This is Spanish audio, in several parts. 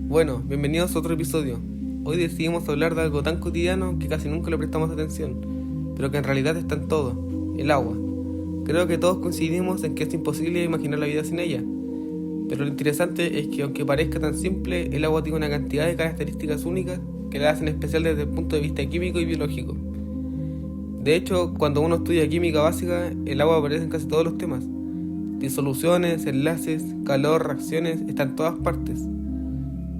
Bueno, bienvenidos a otro episodio. Hoy decidimos hablar de algo tan cotidiano que casi nunca le prestamos atención, pero que en realidad está en todo, el agua. Creo que todos coincidimos en que es imposible imaginar la vida sin ella, pero lo interesante es que aunque parezca tan simple, el agua tiene una cantidad de características únicas que la hacen especial desde el punto de vista químico y biológico. De hecho, cuando uno estudia química básica, el agua aparece en casi todos los temas. Disoluciones, enlaces, calor, reacciones, está en todas partes.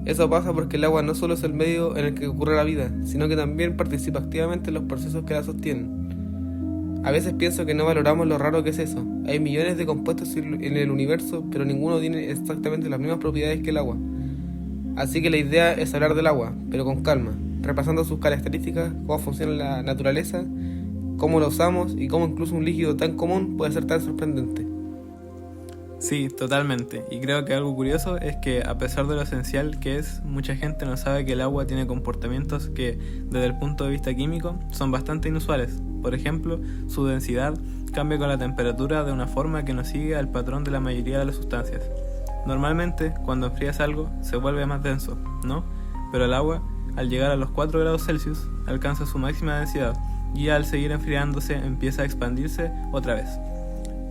Eso pasa porque el agua no solo es el medio en el que ocurre la vida, sino que también participa activamente en los procesos que la sostienen. A veces pienso que no valoramos lo raro que es eso. Hay millones de compuestos en el universo, pero ninguno tiene exactamente las mismas propiedades que el agua. Así que la idea es hablar del agua, pero con calma, repasando sus características, cómo funciona la naturaleza, cómo la usamos y cómo incluso un líquido tan común puede ser tan sorprendente. Sí, totalmente. Y creo que algo curioso es que a pesar de lo esencial que es, mucha gente no sabe que el agua tiene comportamientos que, desde el punto de vista químico, son bastante inusuales. Por ejemplo, su densidad cambia con la temperatura de una forma que no sigue al patrón de la mayoría de las sustancias. Normalmente, cuando enfrías algo, se vuelve más denso, ¿no? Pero el agua, al llegar a los 4 grados Celsius, alcanza su máxima densidad y al seguir enfriándose empieza a expandirse otra vez.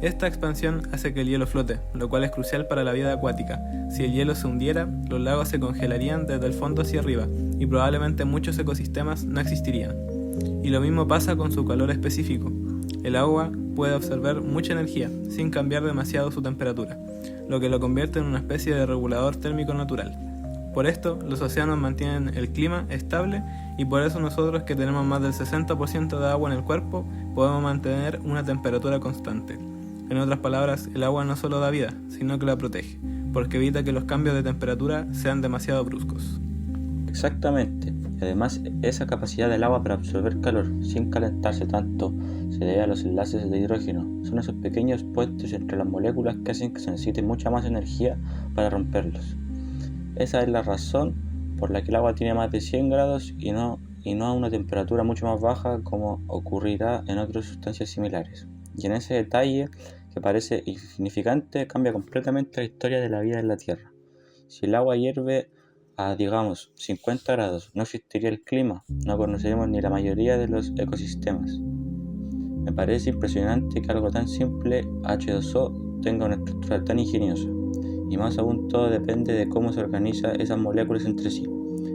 Esta expansión hace que el hielo flote, lo cual es crucial para la vida acuática. Si el hielo se hundiera, los lagos se congelarían desde el fondo hacia arriba y probablemente muchos ecosistemas no existirían. Y lo mismo pasa con su calor específico. El agua puede absorber mucha energía sin cambiar demasiado su temperatura, lo que lo convierte en una especie de regulador térmico natural. Por esto, los océanos mantienen el clima estable y por eso nosotros que tenemos más del 60% de agua en el cuerpo podemos mantener una temperatura constante. En otras palabras, el agua no solo da vida, sino que la protege, porque evita que los cambios de temperatura sean demasiado bruscos. Exactamente. Además, esa capacidad del agua para absorber calor sin calentarse tanto se debe a los enlaces de hidrógeno. Son esos pequeños puentes entre las moléculas que hacen que se necesite mucha más energía para romperlos. Esa es la razón por la que el agua tiene más de 100 grados y no a una temperatura mucho más baja como ocurrirá en otras sustancias similares. Y en ese detalle, que parece insignificante, cambia completamente la historia de la vida en la Tierra. Si el agua hierve a, digamos, 50 grados, no existiría el clima, no conoceríamos ni la mayoría de los ecosistemas. Me parece impresionante que algo tan simple, H2O, tenga una estructura tan ingeniosa. Y más aún, todo depende de cómo se organizan esas moléculas entre sí.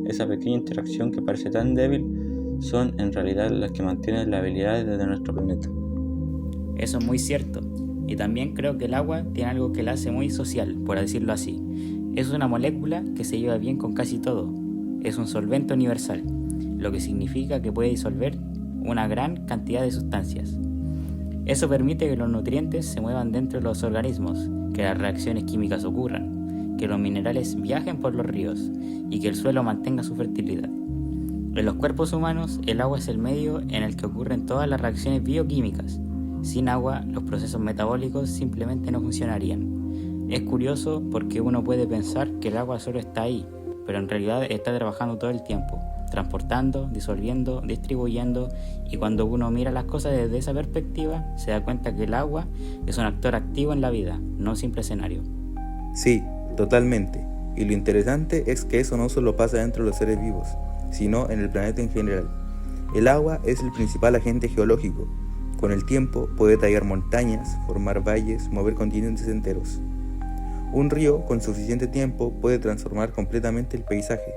Esa pequeña interacción que parece tan débil son en realidad las que mantienen las habilidades de nuestro planeta. Eso es muy cierto. Y también creo que el agua tiene algo que la hace muy social, por decirlo así. Es una molécula que se lleva bien con casi todo. Es un solvente universal, lo que significa que puede disolver una gran cantidad de sustancias. Eso permite que los nutrientes se muevan dentro de los organismos, que las reacciones químicas ocurran, que los minerales viajen por los ríos y que el suelo mantenga su fertilidad. En los cuerpos humanos, el agua es el medio en el que ocurren todas las reacciones bioquímicas. Sin agua, los procesos metabólicos simplemente no funcionarían. Es curioso porque uno puede pensar que el agua solo está ahí, pero en realidad está trabajando todo el tiempo, transportando, disolviendo, distribuyendo, y cuando uno mira las cosas desde esa perspectiva, se da cuenta que el agua es un actor activo en la vida, no un simple escenario. Sí, totalmente. Y lo interesante es que eso no solo pasa dentro de los seres vivos, sino en el planeta en general. El agua es el principal agente geológico. Con el tiempo puede tallar montañas, formar valles, mover continentes enteros. Un río con suficiente tiempo puede transformar completamente el paisaje.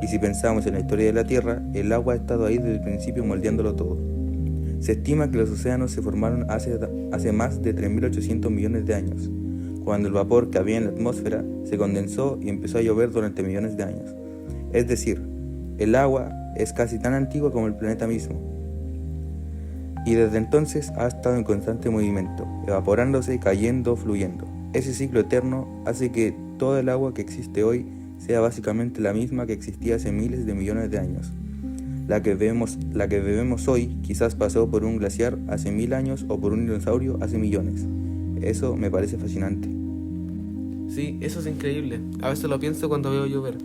Y si pensamos en la historia de la Tierra, el agua ha estado ahí desde el principio moldeándolo todo. Se estima que los océanos se formaron hace más de 3.800 millones de años, cuando el vapor que había en la atmósfera se condensó y empezó a llover durante millones de años. Es decir, el agua es casi tan antigua como el planeta mismo. Y desde entonces ha estado en constante movimiento, evaporándose, cayendo, fluyendo. Ese ciclo eterno hace que toda el agua que existe hoy sea básicamente la misma que existía hace miles de millones de años. La que bebemos hoy quizás pasó por un glaciar hace 1000 años o por un dinosaurio hace millones. Eso me parece fascinante. Sí, eso es increíble. A veces lo pienso cuando veo llover.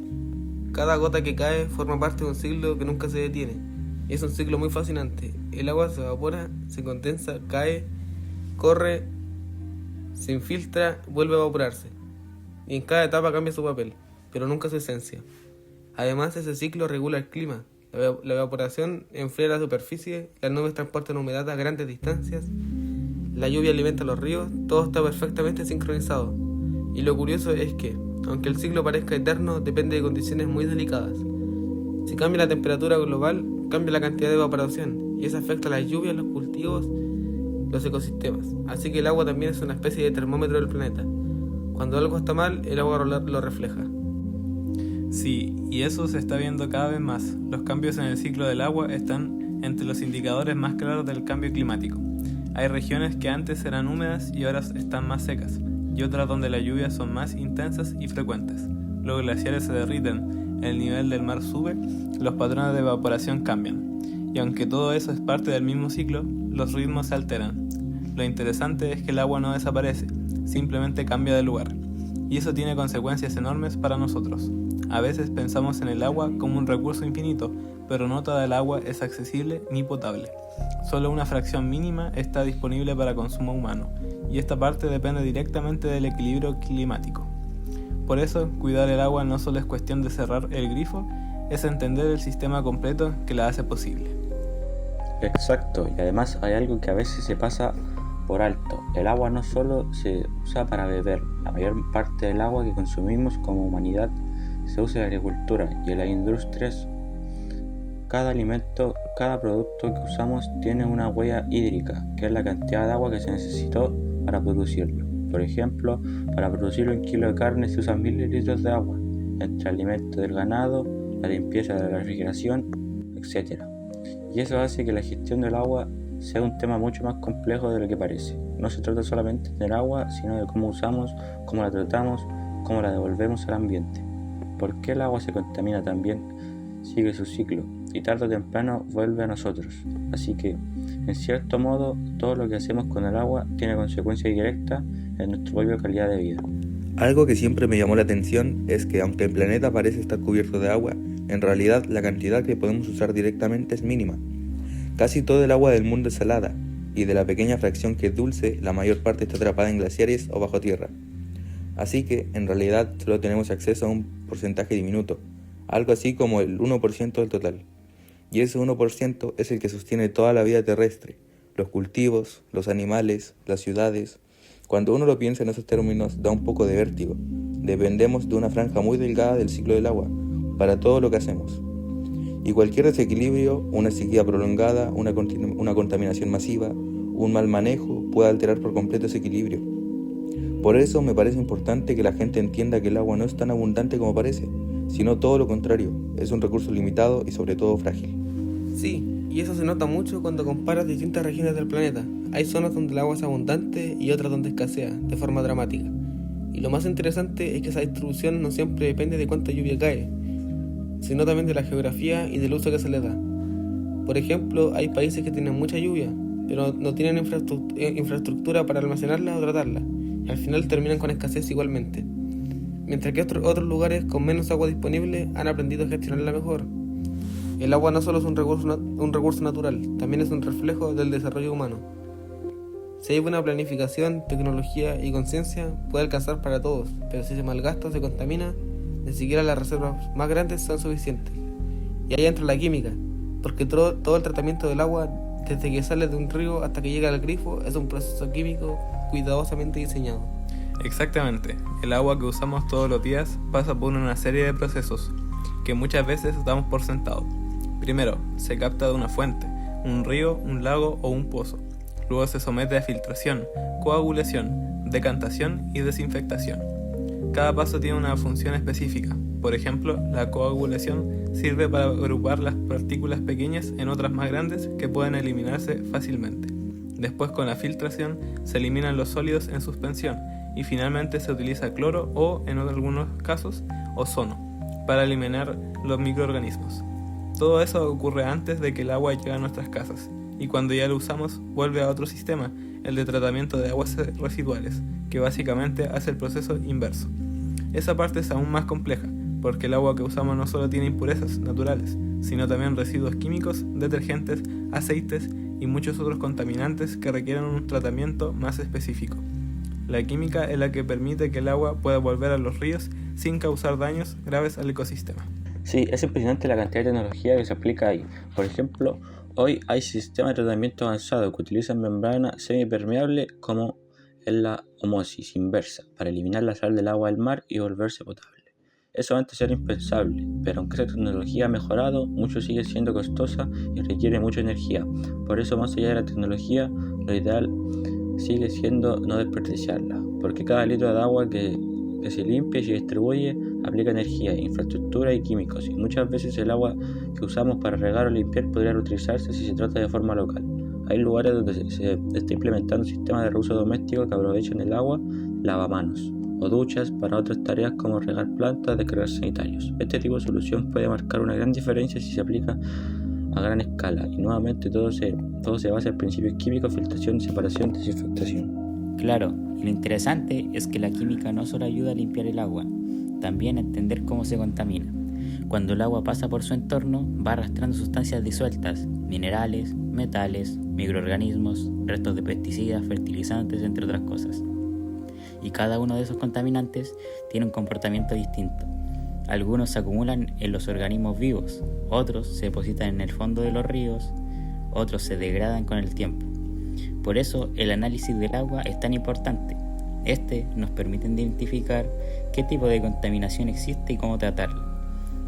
Cada gota que cae forma parte de un ciclo que nunca se detiene. Y es un ciclo muy fascinante. El agua se evapora, se condensa, cae, corre, se infiltra, vuelve a evaporarse. Y en cada etapa cambia su papel. pero nunca su esencia. Además, ese ciclo regula el clima. La evaporación enfría la superficie, las nubes transportan humedad a grandes distancias, la lluvia alimenta los ríos, todo está perfectamente sincronizado. Y lo curioso es que, aunque el ciclo parezca eterno, depende de condiciones muy delicadas. Si cambia la temperatura global, cambia la cantidad de evaporación, y eso afecta a las lluvias, los cultivos, los ecosistemas. Así que el agua también es una especie de termómetro del planeta. Cuando algo está mal, el agua lo refleja. Sí, y eso se está viendo cada vez más. Los cambios en el ciclo del agua están entre los indicadores más claros del cambio climático. Hay regiones que antes eran húmedas y ahora están más secas, y otras donde las lluvias son más intensas y frecuentes. Los glaciares se derriten, el nivel del mar sube, los patrones de evaporación cambian. Y aunque todo eso es parte del mismo ciclo, los ritmos se alteran. Lo interesante es que el agua no desaparece, simplemente cambia de lugar. Y eso tiene consecuencias enormes para nosotros. A veces pensamos en el agua como un recurso infinito, pero no toda el agua es accesible ni potable. Solo una fracción mínima está disponible para consumo humano, y esta parte depende directamente del equilibrio climático. Por eso, cuidar el agua no solo es cuestión de cerrar el grifo, es entender el sistema completo que la hace posible. Exacto, y además hay algo que a veces se pasa por alto. El agua no solo se usa para beber, la mayor parte del agua que consumimos como humanidad se usa en la agricultura y en las industrias. Cada alimento, cada producto que usamos tiene una huella hídrica, que es la cantidad de agua que se necesitó para producirlo. Por ejemplo, para producir 1 kilo de carne se usan 1000 litros de agua, entre alimentos del ganado, la limpieza de la refrigeración, etc. Y eso hace que la gestión del agua sea un tema mucho más complejo de lo que parece. No se trata solamente de tener agua, sino de cómo usamos, cómo la tratamos, cómo la devolvemos al ambiente. ¿Por qué el agua se contamina también? Sigue su ciclo y tarde o temprano vuelve a nosotros. Así que, en cierto modo, todo lo que hacemos con el agua tiene consecuencias directas en nuestra propia calidad de vida. Algo que siempre me llamó la atención es que aunque el planeta parece estar cubierto de agua, en realidad la cantidad que podemos usar directamente es mínima. Casi todo el agua del mundo es salada, y de la pequeña fracción que es dulce, la mayor parte está atrapada en glaciares o bajo tierra. Así que, en realidad, solo tenemos acceso a un porcentaje diminuto, algo así como el 1% del total. Y ese 1% es el que sostiene toda la vida terrestre, los cultivos, los animales, las ciudades. Cuando uno lo piensa en esos términos, da un poco de vértigo. Dependemos de una franja muy delgada del ciclo del agua, para todo lo que hacemos. Y cualquier desequilibrio, una sequía prolongada, una contaminación masiva, un mal manejo, puede alterar por completo ese equilibrio. Por eso me parece importante que la gente entienda que el agua no es tan abundante como parece, sino todo lo contrario, es un recurso limitado y sobre todo frágil. Sí, y eso se nota mucho cuando comparas distintas regiones del planeta. Hay zonas donde el agua es abundante y otras donde escasea, de forma dramática. Y lo más interesante es que esa distribución no siempre depende de cuánta lluvia cae, sino también de la geografía y del uso que se le da. Por ejemplo, hay países que tienen mucha lluvia, pero no tienen infraestructura para almacenarla o tratarla, y al final terminan con escasez igualmente. Mientras que otros lugares con menos agua disponible han aprendido a gestionarla mejor. El agua no solo es un recurso natural, también es un reflejo del desarrollo humano. Si hay buena planificación, tecnología y conciencia, puede alcanzar para todos, pero si se malgasta o se contamina, ni siquiera las reservas más grandes son suficientes. Y ahí entra la química, porque todo el tratamiento del agua, desde que sale de un río hasta que llega al grifo, es un proceso químico cuidadosamente diseñado. Exactamente, el agua que usamos todos los días pasa por una serie de procesos que muchas veces damos por sentado. Primero, se capta de una fuente, un río, un lago o un pozo. Luego se somete a filtración, coagulación, decantación y desinfectación. Cada paso tiene una función específica. Por ejemplo, la coagulación sirve para agrupar las partículas pequeñas en otras más grandes que pueden eliminarse fácilmente. Después, con la filtración, se eliminan los sólidos en suspensión y finalmente se utiliza cloro o, en algunos casos, ozono para eliminar los microorganismos. Todo eso ocurre antes de que el agua llegue a nuestras casas, y cuando ya lo usamos vuelve a otro sistema, el de tratamiento de aguas residuales, que básicamente hace el proceso inverso. Esa parte es aún más compleja, porque el agua que usamos no solo tiene impurezas naturales, sino también residuos químicos, detergentes, aceites y muchos otros contaminantes que requieren un tratamiento más específico. La química es la que permite que el agua pueda volver a los ríos sin causar daños graves al ecosistema. Sí, es impresionante la cantidad de tecnología que se aplica ahí. Por ejemplo, hoy hay sistemas de tratamiento avanzado que utilizan membrana semipermeable como en la osmosis inversa para eliminar la sal del agua del mar y volverse potable. Eso antes era impensable, pero aunque esa tecnología ha mejorado, mucho sigue siendo costosa y requiere mucha energía. Por eso, más allá de la tecnología, lo ideal sigue siendo no desperdiciarla, porque cada litro de agua que se limpia y se distribuye aplica energía, infraestructura y químicos, y muchas veces el agua que usamos para regar o limpiar podría reutilizarse si se trata de forma local. Hay lugares donde se está implementando sistemas de reuso doméstico que aprovechan el agua, lavamanos o duchas para otras tareas como regar plantas, descargar sanitarios. Este tipo de solución puede marcar una gran diferencia si se aplica a gran escala, y nuevamente todo se basa en principios químicos: filtración, separación, desinfectación. Claro, y lo interesante es que la química no solo ayuda a limpiar el agua, también a entender cómo se contamina. Cuando el agua pasa por su entorno, va arrastrando sustancias disueltas, minerales, metales, microorganismos, restos de pesticidas, fertilizantes, entre otras cosas. Y cada uno de esos contaminantes tiene un comportamiento distinto. Algunos se acumulan en los organismos vivos, otros se depositan en el fondo de los ríos, otros se degradan con el tiempo. Por eso el análisis del agua es tan importante. Este nos permite identificar qué tipo de contaminación existe y cómo tratarla.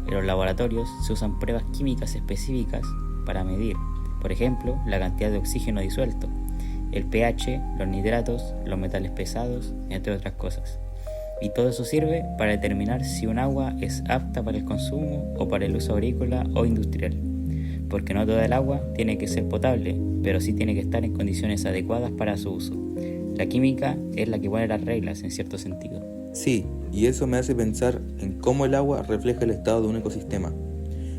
En los laboratorios se usan pruebas químicas específicas para medir, por ejemplo, la cantidad de oxígeno disuelto, el pH, los nitratos, los metales pesados, entre otras cosas. Y todo eso sirve para determinar si un agua es apta para el consumo o para el uso agrícola o industrial. Porque no toda el agua tiene que ser potable, pero sí tiene que estar en condiciones adecuadas para su uso. La química es la que pone las reglas en cierto sentido. Sí, y eso me hace pensar en cómo el agua refleja el estado de un ecosistema.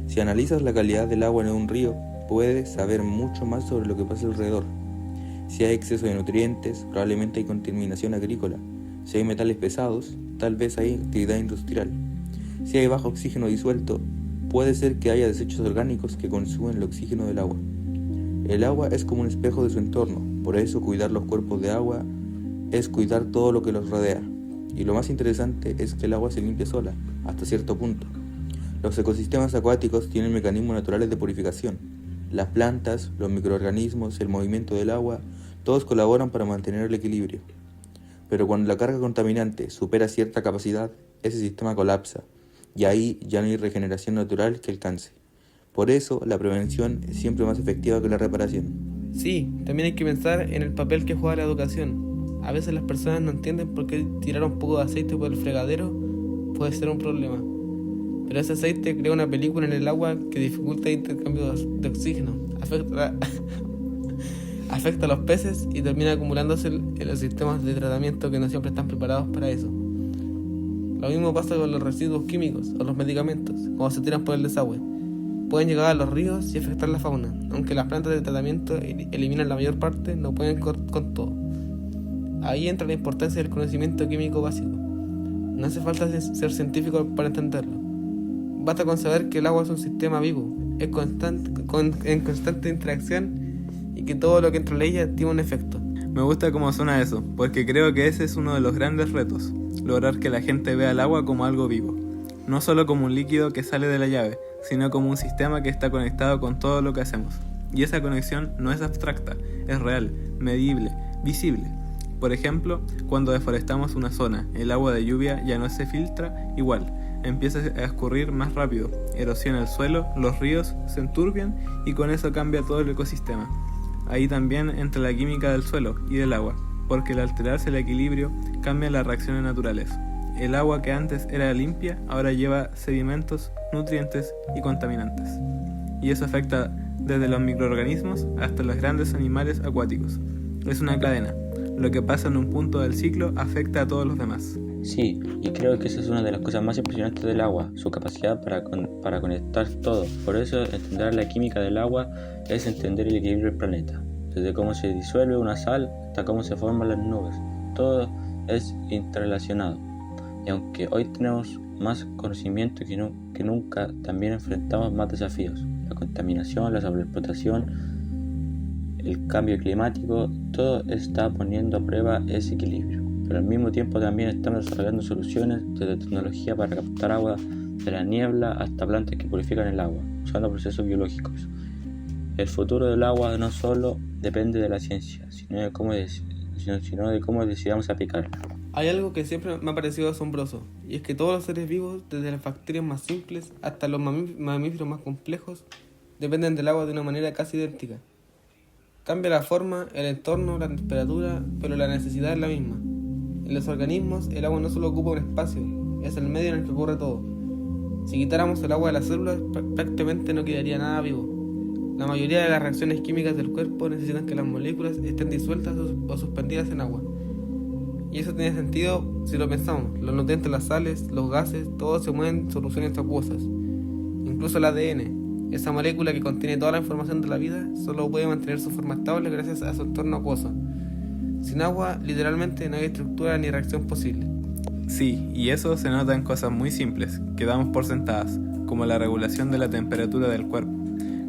Si analizas la calidad del agua en un río, puedes saber mucho más sobre lo que pasa alrededor. Si hay exceso de nutrientes, probablemente hay contaminación agrícola. Si hay metales pesados, tal vez hay actividad industrial. Si hay bajo oxígeno disuelto, puede ser que haya desechos orgánicos que consumen el oxígeno del agua. El agua es como un espejo de su entorno, por eso cuidar los cuerpos de agua es cuidar todo lo que los rodea. Y lo más interesante es que el agua se limpia sola, hasta cierto punto. Los ecosistemas acuáticos tienen mecanismos naturales de purificación. Las plantas, los microorganismos, el movimiento del agua, todos colaboran para mantener el equilibrio. Pero cuando la carga contaminante supera cierta capacidad, ese sistema colapsa, y ahí ya no hay regeneración natural que alcance. Por eso, la prevención es siempre más efectiva que la reparación. Sí, también hay que pensar en el papel que juega la educación. A veces las personas no entienden por qué tirar un poco de aceite por el fregadero puede ser un problema. Pero ese aceite crea una película en el agua que dificulta el intercambio de oxígeno, afecta a los peces y termina acumulándose en los sistemas de tratamiento que no siempre están preparados para eso. Lo mismo pasa con los residuos químicos o los medicamentos, cuando se tiran por el desagüe. Pueden llegar a los ríos y afectar la fauna. Aunque las plantas de tratamiento eliminan la mayor parte, no pueden con todo. Ahí entra la importancia del conocimiento químico básico. No hace falta ser científico para entenderlo. Basta con saber que el agua es un sistema vivo, en constante interacción, y que todo lo que entra en ella tiene un efecto. Me gusta cómo suena eso, porque creo que ese es uno de los grandes retos, lograr que la gente vea el agua como algo vivo, no solo como un líquido que sale de la llave, sino como un sistema que está conectado con todo lo que hacemos. Y esa conexión no es abstracta, es real, medible, visible. Por ejemplo, cuando deforestamos una zona, el agua de lluvia ya no se filtra igual, empieza a escurrir más rápido, erosiona el suelo, los ríos se enturbian y con eso cambia todo el ecosistema. Ahí también entra la química del suelo y del agua, porque al alterarse el equilibrio cambian las reacciones naturales. El agua que antes era limpia ahora lleva sedimentos, nutrientes y contaminantes. Y eso afecta desde los microorganismos hasta los grandes animales acuáticos. Es una cadena. Lo que pasa en un punto del ciclo afecta a todos los demás. Sí, y creo que esa es una de las cosas más impresionantes del agua, su capacidad para conectar todo. Por eso, entender la química del agua es entender el equilibrio del planeta. Desde cómo se disuelve una sal hasta cómo se forman las nubes. Todo es interrelacionado. Y aunque hoy tenemos más conocimiento que nunca, también enfrentamos más desafíos. La contaminación, la sobreexplotación, el cambio climático, todo está poniendo a prueba ese equilibrio. pero al mismo tiempo también estamos desarrollando soluciones desde tecnología para captar agua de la niebla hasta plantas que purifican el agua, usando procesos biológicos. El futuro del agua no solo depende de la ciencia, sino de cómo decidamos aplicarla. Hay algo que siempre me ha parecido asombroso, y es que todos los seres vivos, desde las bacterias más simples hasta los mamíferos más complejos, dependen del agua de una manera casi idéntica. Cambia la forma, el entorno, la temperatura, pero la necesidad es la misma. En los organismos, el agua no solo ocupa un espacio, es el medio en el que ocurre todo. Si quitáramos el agua de las células, prácticamente no quedaría nada vivo. La mayoría de las reacciones químicas del cuerpo necesitan que las moléculas estén disueltas o suspendidas en agua. Y eso tiene sentido si lo pensamos. Los nutrientes, las sales, los gases, todo se mueven en soluciones acuosas. Incluso el ADN, esa molécula que contiene toda la información de la vida, solo puede mantener su forma estable gracias a su entorno acuoso. Sin agua, literalmente no hay estructura ni reacción posible. Sí, y eso se nota en cosas muy simples, que damos por sentadas, como la regulación de la temperatura del cuerpo.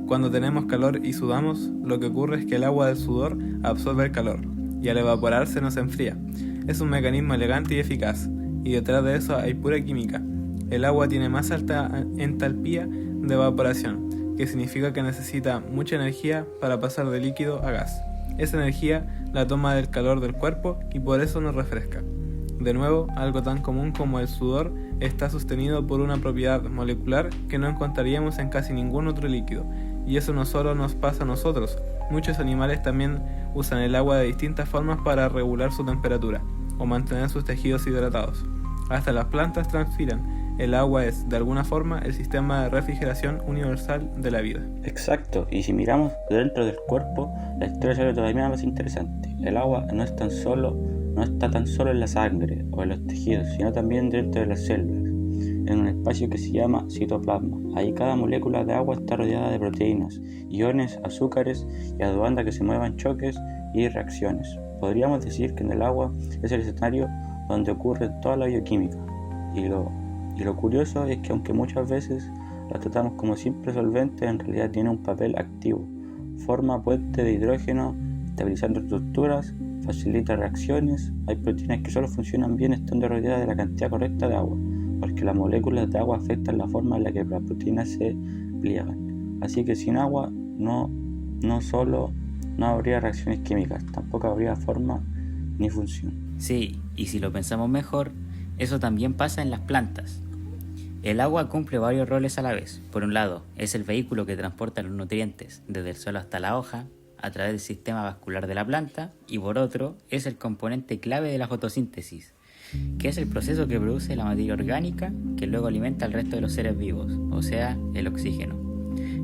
Cuando tenemos calor y sudamos, lo que ocurre es que el agua del sudor absorbe el calor, y al evaporarse nos enfría. Es un mecanismo elegante y eficaz, y detrás de eso hay pura química. El agua tiene más alta entalpía de evaporación, que significa que necesita mucha energía para pasar de líquido a gas. Esa energía la toma del calor del cuerpo y por eso nos refresca. De nuevo, algo tan común como el sudor está sostenido por una propiedad molecular que no encontraríamos en casi ningún otro líquido. Y eso no solo nos pasa a nosotros, muchos animales también usan el agua de distintas formas para regular su temperatura o mantener sus tejidos hidratados. Hasta las plantas transpiran. El agua es, de alguna forma, el sistema de refrigeración universal de la vida. Exacto, y si miramos dentro del cuerpo, la historia se ve todavía más interesante. El agua no está tan solo en la sangre o en los tejidos, sino también dentro de las células, en un espacio que se llama citoplasma. Ahí cada molécula de agua está rodeada de proteínas, iones, azúcares y aduandas que se mueven choques y reacciones. Podríamos decir que en el agua es el escenario donde ocurre toda la bioquímica. Y lo curioso es que aunque muchas veces la tratamos como simple solvente, en realidad tiene un papel activo. Forma puente de hidrógeno, estabilizando estructuras, facilita reacciones. Hay proteínas que solo funcionan bien estando rodeadas de la cantidad correcta de agua, porque las moléculas de agua afectan la forma en la que las proteínas se pliegan. Así que sin agua no habría reacciones químicas, tampoco habría forma ni función. Sí, y si lo pensamos mejor, eso también pasa en las plantas. El agua cumple varios roles a la vez. Por un lado, es el vehículo que transporta los nutrientes desde el suelo hasta la hoja, a través del sistema vascular de la planta, y por otro, es el componente clave de la fotosíntesis, que es el proceso que produce la materia orgánica que luego alimenta al resto de los seres vivos, o sea, el oxígeno.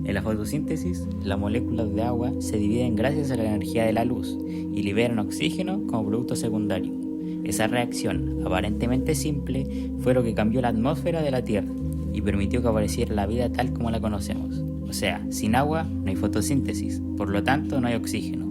En la fotosíntesis, las moléculas de agua se dividen gracias a la energía de la luz y liberan oxígeno como producto secundario. Esa reacción, aparentemente simple, fue lo que cambió la atmósfera de la Tierra y permitió que apareciera la vida tal como la conocemos. O sea, sin agua no hay fotosíntesis, por lo tanto no hay oxígeno.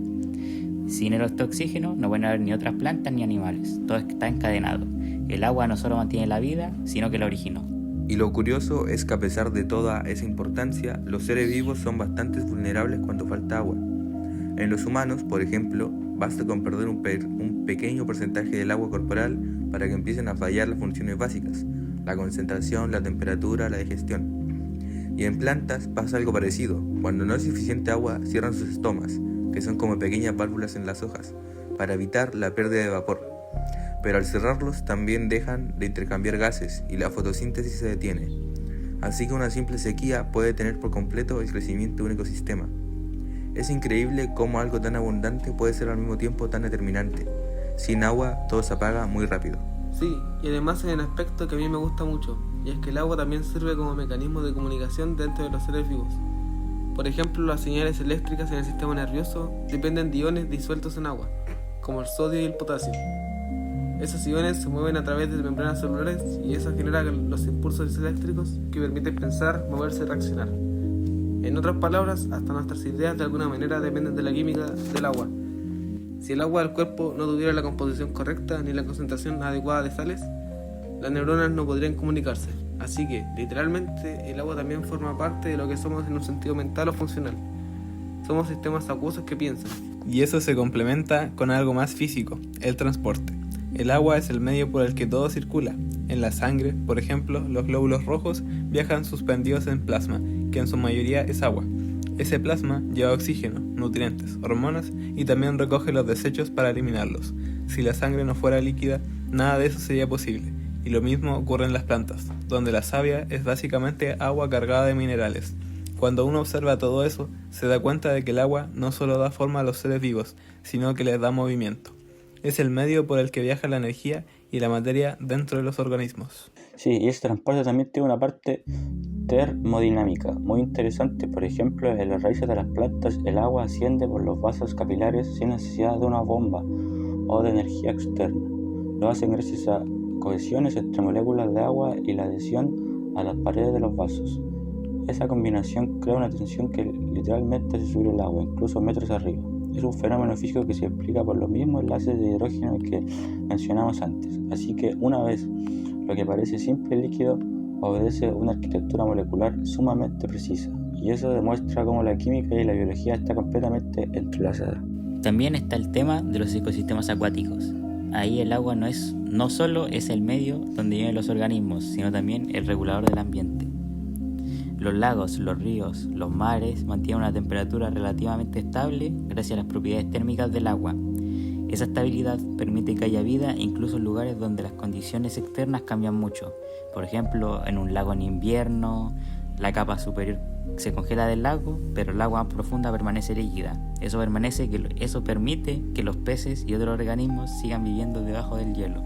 Sin este oxígeno no pueden haber ni otras plantas ni animales, todo está encadenado. El agua no solo mantiene la vida, sino que la originó. Y lo curioso es que a pesar de toda esa importancia, los seres vivos son bastante vulnerables cuando falta agua. En los humanos, por ejemplo, basta con perder un pequeño porcentaje del agua corporal para que empiecen a fallar las funciones básicas, la concentración, la temperatura, la digestión. Y en plantas pasa algo parecido. Cuando no hay suficiente agua, cierran sus estomas, que son como pequeñas válvulas en las hojas, para evitar la pérdida de vapor. Pero al cerrarlos también dejan de intercambiar gases y la fotosíntesis se detiene. Así que una simple sequía puede detener por completo el crecimiento de un ecosistema. Es increíble cómo algo tan abundante puede ser al mismo tiempo tan determinante. Sin agua todo se apaga muy rápido. Sí, y además hay un aspecto que a mí me gusta mucho, y es que el agua también sirve como mecanismo de comunicación dentro de los seres vivos. Por ejemplo, las señales eléctricas en el sistema nervioso dependen de iones disueltos en agua, como el sodio y el potasio. Esos iones se mueven a través de membranas celulares y eso genera los impulsos eléctricos que permiten pensar, moverse y reaccionar. En otras palabras, hasta nuestras ideas de alguna manera dependen de la química del agua. Si el agua del cuerpo no tuviera la composición correcta ni la concentración adecuada de sales, las neuronas no podrían comunicarse. Así que, literalmente, el agua también forma parte de lo que somos en un sentido mental o funcional. Somos sistemas acuosos que piensan. Y eso se complementa con algo más físico, el transporte. El agua es el medio por el que todo circula. En la sangre, por ejemplo, los glóbulos rojos viajan suspendidos en plasma, que en su mayoría es agua. Ese plasma lleva oxígeno, nutrientes, hormonas y también recoge los desechos para eliminarlos. Si la sangre no fuera líquida, nada de eso sería posible. Y lo mismo ocurre en las plantas, donde la savia es básicamente agua cargada de minerales. Cuando uno observa todo eso, se da cuenta de que el agua no solo da forma a los seres vivos, sino que les da movimiento. Es el medio por el que viaja la energía y la materia dentro de los organismos. Sí, y ese transporte también tiene una parte termodinámica muy interesante. Por ejemplo, en las raíces de las plantas el agua asciende por los vasos capilares sin necesidad de una bomba o de energía externa. Lo hacen gracias a cohesiones entre moléculas de agua y la adhesión a las paredes de los vasos. Esa combinación crea una tensión que literalmente hace subir el agua, incluso metros arriba. Es un fenómeno físico que se explica por los mismos enlaces de hidrógeno que mencionamos antes. Así que una vez lo que parece simple líquido obedece a una arquitectura molecular sumamente precisa. Y eso demuestra cómo la química y la biología están completamente entrelazadas. También está el tema de los ecosistemas acuáticos. Ahí el agua no solo es el medio donde viven los organismos, sino también el regulador del ambiente. Los lagos, los ríos, los mares mantienen una temperatura relativamente estable gracias a las propiedades térmicas del agua. Esa estabilidad permite que haya vida incluso en lugares donde las condiciones externas cambian mucho. Por ejemplo, en un lago en invierno, la capa superior se congela del lago, pero el agua más profunda permanece líquida. Eso permite que los peces y otros organismos sigan viviendo debajo del hielo.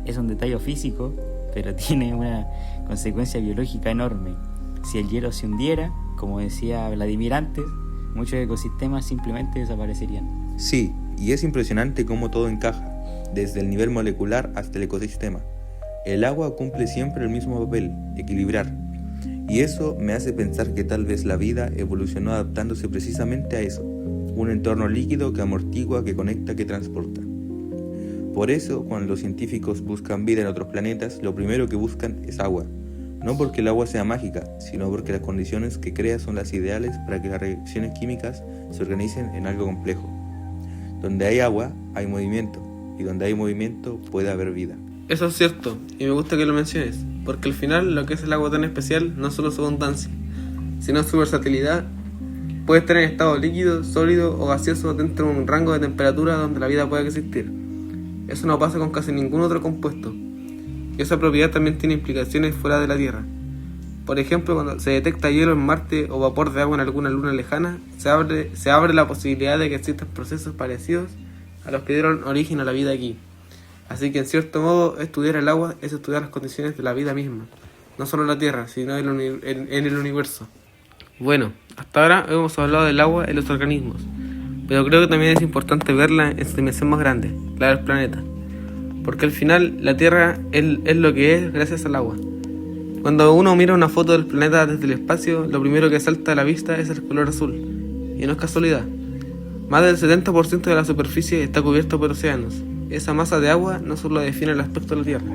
Es un detalle físico, pero tiene una consecuencia biológica enorme. Si el hielo se hundiera, como decía Vladimir antes, muchos ecosistemas simplemente desaparecerían. Sí, y es impresionante cómo todo encaja, desde el nivel molecular hasta el ecosistema. El agua cumple siempre el mismo papel, equilibrar. Y eso me hace pensar que tal vez la vida evolucionó adaptándose precisamente a eso, un entorno líquido que amortigua, que conecta, que transporta. Por eso, cuando los científicos buscan vida en otros planetas, lo primero que buscan es agua. No porque el agua sea mágica, sino porque las condiciones que crea son las ideales para que las reacciones químicas se organicen en algo complejo. Donde hay agua, hay movimiento, y donde hay movimiento puede haber vida. Eso es cierto, y me gusta que lo menciones, porque al final lo que es el agua tan especial no es solo su abundancia, sino su versatilidad. Puede estar en estado líquido, sólido o gaseoso dentro de un rango de temperatura donde la vida pueda existir. Eso no pasa con casi ningún otro compuesto. Y esa propiedad también tiene implicaciones fuera de la Tierra. Por ejemplo, cuando se detecta hielo en Marte o vapor de agua en alguna luna lejana, se abre la posibilidad de que existan procesos parecidos a los que dieron origen a la vida aquí. Así que en cierto modo, estudiar el agua es estudiar las condiciones de la vida misma, no solo en la Tierra, sino en el universo. Bueno, hasta ahora hemos hablado del agua en los organismos, pero creo que también es importante verla en su dimensión más grande, la del planeta. Porque al final la Tierra es lo que es gracias al agua. Cuando uno mira una foto del planeta desde el espacio, lo primero que salta a la vista es el color azul. Y no es casualidad. Más del 70% de la superficie está cubierto por océanos. Esa masa de agua no solo define el aspecto de la Tierra,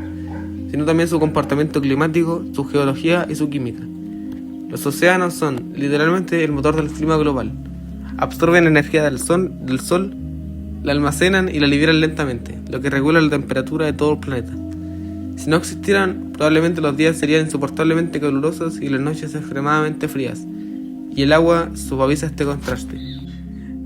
sino también su comportamiento climático, su geología y su química. Los océanos son literalmente el motor del clima global. Absorben energía del sol, la almacenan y la liberan lentamente, lo que regula la temperatura de todo el planeta. Si no existieran, probablemente los días serían insoportablemente calurosos y las noches extremadamente frías, y el agua suaviza este contraste.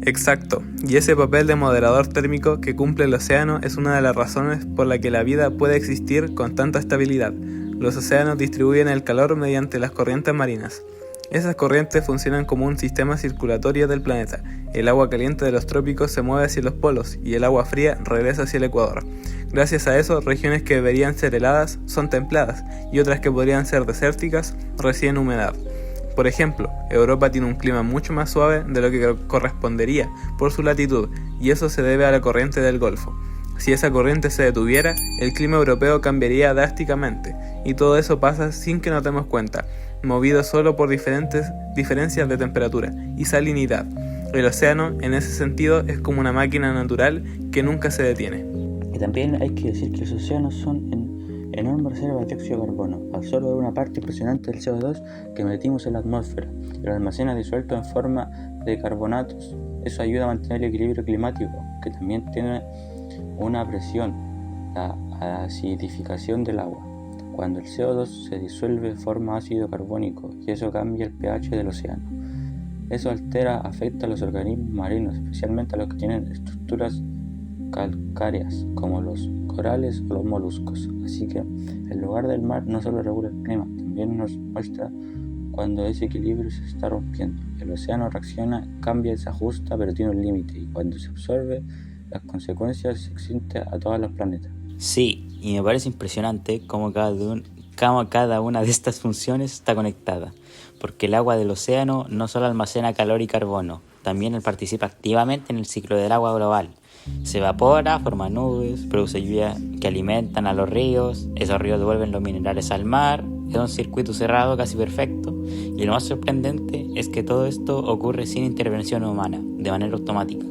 Exacto, y ese papel de moderador térmico que cumple el océano es una de las razones por la que la vida puede existir con tanta estabilidad. Los océanos distribuyen el calor mediante las corrientes marinas. Esas corrientes funcionan como un sistema circulatorio del planeta. El agua caliente de los trópicos se mueve hacia los polos y el agua fría regresa hacia el ecuador. Gracias a eso, regiones que deberían ser heladas son templadas y otras que podrían ser desérticas reciben humedad. Por ejemplo, Europa tiene un clima mucho más suave de lo que correspondería por su latitud, y eso se debe a la corriente del Golfo. Si esa corriente se detuviera, el clima europeo cambiaría drásticamente, y todo eso pasa sin que nos demos cuenta, movido solo por diferencias de temperatura y salinidad. El océano, en ese sentido, es como una máquina natural que nunca se detiene. Y también hay que decir que los océanos son enormes reservas de dióxido de carbono. Absorben una parte impresionante del CO2 que emitimos en la atmósfera y lo almacena disuelto en forma de carbonatos. Eso ayuda a mantener el equilibrio climático, que también tiene una presión la acidificación del agua. Cuando el CO2 se disuelve forma ácido carbónico y eso cambia el pH del océano. Eso afecta a los organismos marinos, especialmente a los que tienen estructuras calcáreas, como los corales o los moluscos. Así que el lugar del mar no solo regula el clima, también nos muestra cuando ese equilibrio se está rompiendo. El océano reacciona, cambia y se ajusta, pero tiene un límite, y cuando se absorbe, las consecuencias se extienden a todos los planetas. Sí, y me parece impresionante cómo cada una de estas funciones está conectada, porque el agua del océano no solo almacena calor y carbono, también él participa activamente en el ciclo del agua global. Se evapora, forma nubes, produce lluvias que alimentan a los ríos, esos ríos devuelven los minerales al mar, es un circuito cerrado casi perfecto, y lo más sorprendente es que todo esto ocurre sin intervención humana, de manera automática.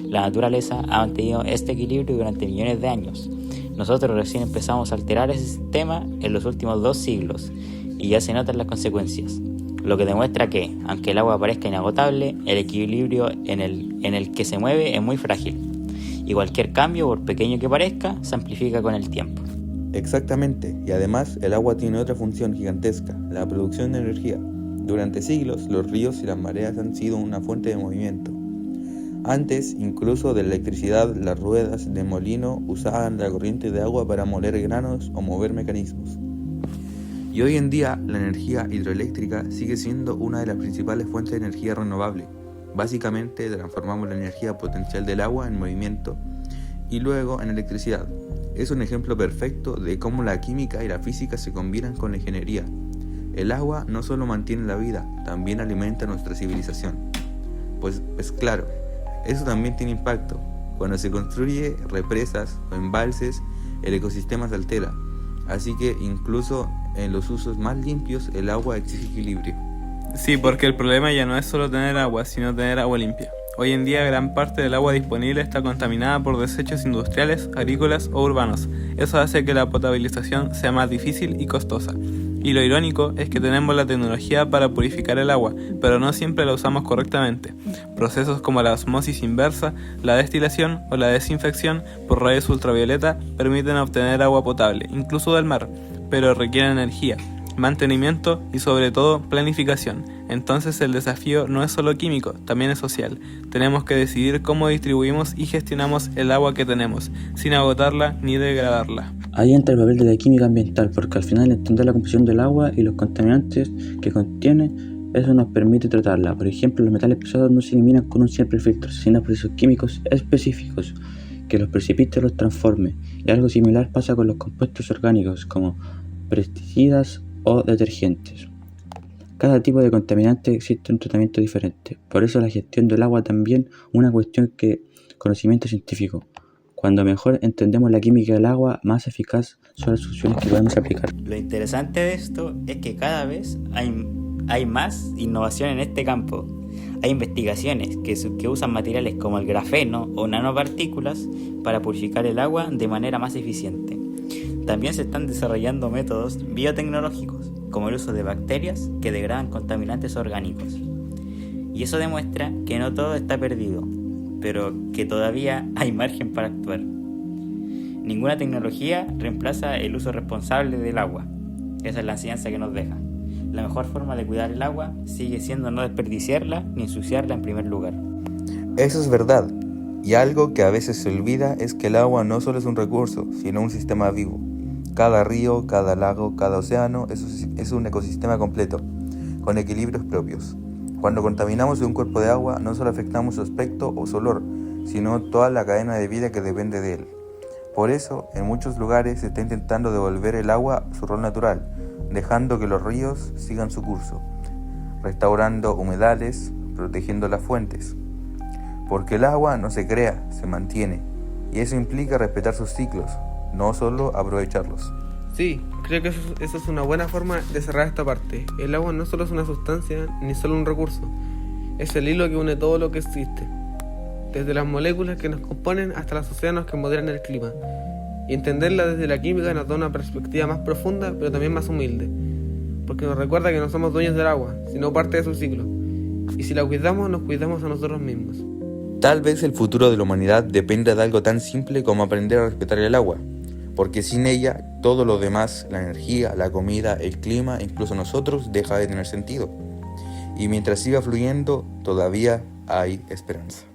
La naturaleza ha mantenido este equilibrio durante millones de años. Nosotros recién empezamos a alterar ese sistema en los últimos 2 siglos, y ya se notan las consecuencias. Lo que demuestra que, aunque el agua parezca inagotable, el equilibrio en el que se mueve es muy frágil. Y cualquier cambio, por pequeño que parezca, se amplifica con el tiempo. Exactamente, y además el agua tiene otra función gigantesca, la producción de energía. Durante siglos, los ríos y las mareas han sido una fuente de movimiento. Antes, incluso de la electricidad, las ruedas de molino usaban la corriente de agua para moler granos o mover mecanismos. Y hoy en día, la energía hidroeléctrica sigue siendo una de las principales fuentes de energía renovable. Básicamente, transformamos la energía potencial del agua en movimiento y luego en electricidad. Es un ejemplo perfecto de cómo la química y la física se combinan con la ingeniería. El agua no solo mantiene la vida, también alimenta nuestra civilización. Pues claro, eso también tiene impacto. Cuando se construye represas o embalses, el ecosistema se altera. Así que incluso en los usos más limpios, el agua exige equilibrio. Sí, porque el problema ya no es solo tener agua, sino tener agua limpia. Hoy en día gran parte del agua disponible está contaminada por desechos industriales, agrícolas o urbanos. Eso hace que la potabilización sea más difícil y costosa. Y lo irónico es que tenemos la tecnología para purificar el agua, pero no siempre la usamos correctamente. Procesos como la osmosis inversa, la destilación o la desinfección por rayos ultravioleta permiten obtener agua potable, incluso del mar, pero requieren energía, mantenimiento y sobre todo planificación. Entonces el desafío no es solo químico, también es social. Tenemos que decidir cómo distribuimos y gestionamos el agua que tenemos, sin agotarla ni degradarla. Ahí entra el papel de la química ambiental, porque al final entender la composición del agua y los contaminantes que contiene, eso nos permite tratarla. Por ejemplo, los metales pesados no se eliminan con un simple filtro, sino procesos químicos específicos que los precipite o los transforme. Y algo similar pasa con los compuestos orgánicos, como pesticidas o detergentes. Cada tipo de contaminante existe un tratamiento diferente. Por eso la gestión del agua también una cuestión que conocimiento científico. Cuando mejor entendemos la química del agua, más eficaz son las soluciones que podemos aplicar. Lo interesante de esto es que cada vez hay más innovación en este campo. Hay investigaciones que usan materiales como el grafeno o nanopartículas para purificar el agua de manera más eficiente. También se están desarrollando métodos biotecnológicos, como el uso de bacterias que degradan contaminantes orgánicos. Y eso demuestra que no todo está perdido, pero que todavía hay margen para actuar. Ninguna tecnología reemplaza el uso responsable del agua. Esa es la enseñanza que nos deja. La mejor forma de cuidar el agua sigue siendo no desperdiciarla ni ensuciarla en primer lugar. Eso es verdad. Y algo que a veces se olvida es que el agua no solo es un recurso, sino un sistema vivo. Cada río, cada lago, cada océano es un ecosistema completo, con equilibrios propios. Cuando contaminamos un cuerpo de agua, no solo afectamos su aspecto o su olor, sino toda la cadena de vida que depende de él. Por eso, en muchos lugares se está intentando devolver el agua a su rol natural, dejando que los ríos sigan su curso, restaurando humedales, protegiendo las fuentes. Porque el agua no se crea, se mantiene, y eso implica respetar sus ciclos, no solo aprovecharlos. Sí, creo que eso es una buena forma de cerrar esta parte. El agua no solo es una sustancia, ni solo un recurso. Es el hilo que une todo lo que existe. Desde las moléculas que nos componen hasta los océanos que moderan el clima. Y entenderla desde la química nos da una perspectiva más profunda, pero también más humilde. Porque nos recuerda que no somos dueños del agua, sino parte de su ciclo. Y si la cuidamos, nos cuidamos a nosotros mismos. Tal vez el futuro de la humanidad dependa de algo tan simple como aprender a respetar el agua. porque sin ella todo lo demás, la energía, la comida, el clima, incluso nosotros, deja de tener sentido. Y mientras siga fluyendo, todavía hay esperanza.